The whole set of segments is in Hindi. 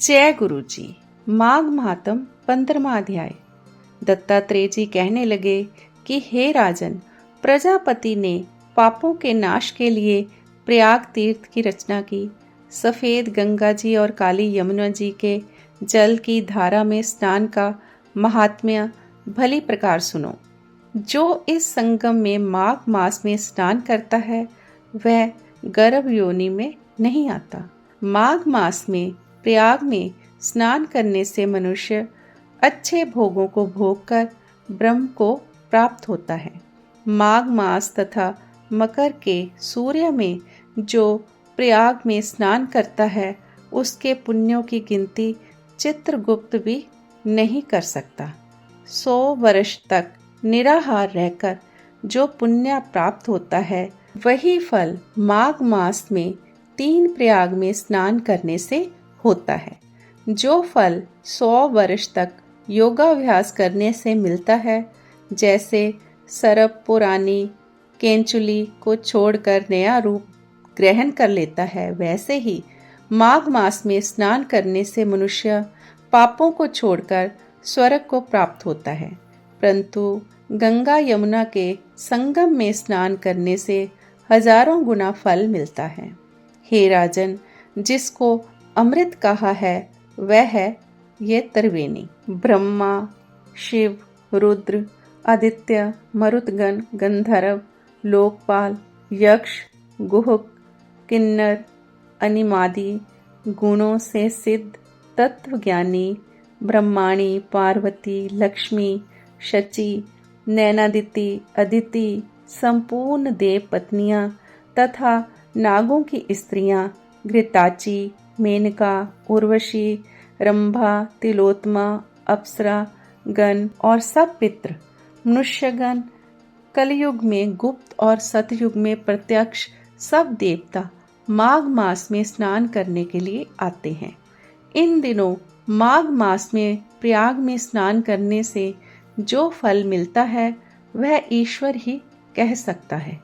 जय गुरु जी। माघ महात्म 15वां अध्याय। दत्तात्रेय जी कहने लगे कि हे राजन, प्रजापति ने पापों के नाश के लिए प्रयाग तीर्थ की रचना की। सफेद गंगा जी और काली यमुना जी के जल की धारा में स्नान का महात्म्य भली प्रकार सुनो। जो इस संगम में माघ मास में स्नान करता है वह गर्भ योनि में नहीं आता। माघ मास में प्रयाग में स्नान करने से मनुष्य अच्छे भोगों को भोगकर ब्रह्म को प्राप्त होता है। माघ मास तथा मकर के सूर्य में जो प्रयाग में स्नान करता है उसके पुण्यों की गिनती चित्रगुप्त भी नहीं कर सकता। 100 वर्ष तक निराहार रहकर जो पुण्य प्राप्त होता है वही फल माघ मास में 3 प्रयाग में स्नान करने से होता है। जो फल 100 वर्ष तक योगाभ्यास करने से मिलता है, जैसे सर्प पुरानी केंचुली को छोड़कर नया रूप ग्रहण कर लेता है, वैसे ही माघ मास में स्नान करने से मनुष्य पापों को छोड़कर स्वर्ग को प्राप्त होता है। परंतु गंगा यमुना के संगम में स्नान करने से हजारों गुना फल मिलता है। हे राजन, जिसको अमृत कहा है वह है ये त्रिवेणी। ब्रह्मा, शिव, रुद्र, आदित्य, मरुतगण, गंधर्व, लोकपाल, यक्ष, गुहक, किन्नर, अनिमादि गुणों से सिद्ध तत्वज्ञानी ब्रह्माणी, पार्वती, लक्ष्मी, शची, नैनादिति, अदिति, संपूर्ण देव पत्नियां तथा नागों की स्त्रियां घृताची, मेनका, उर्वशी, रंभा, तिलोत्मा, अप्सरा गण और सब पितृ, मनुष्यगण, कलयुग में गुप्त और सतयुग में प्रत्यक्ष सब देवता माघ मास में स्नान करने के लिए आते हैं। इन दिनों माघ मास में प्रयाग में स्नान करने से जो फल मिलता है वह ईश्वर ही कह सकता है।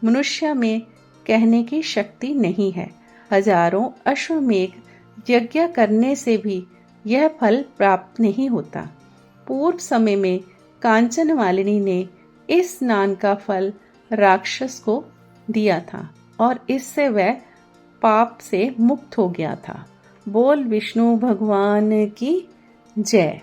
मनुष्य में कहने की शक्ति नहीं है। हजारों अश्वमेघ यज्ञ करने से भी यह फल प्राप्त नहीं होता। पूर्व समय में कांचन मालिनी ने इस स्नान का फल राक्षस को दिया था और इससे वह पाप से मुक्त हो गया था। बोल विष्णु भगवान की जय।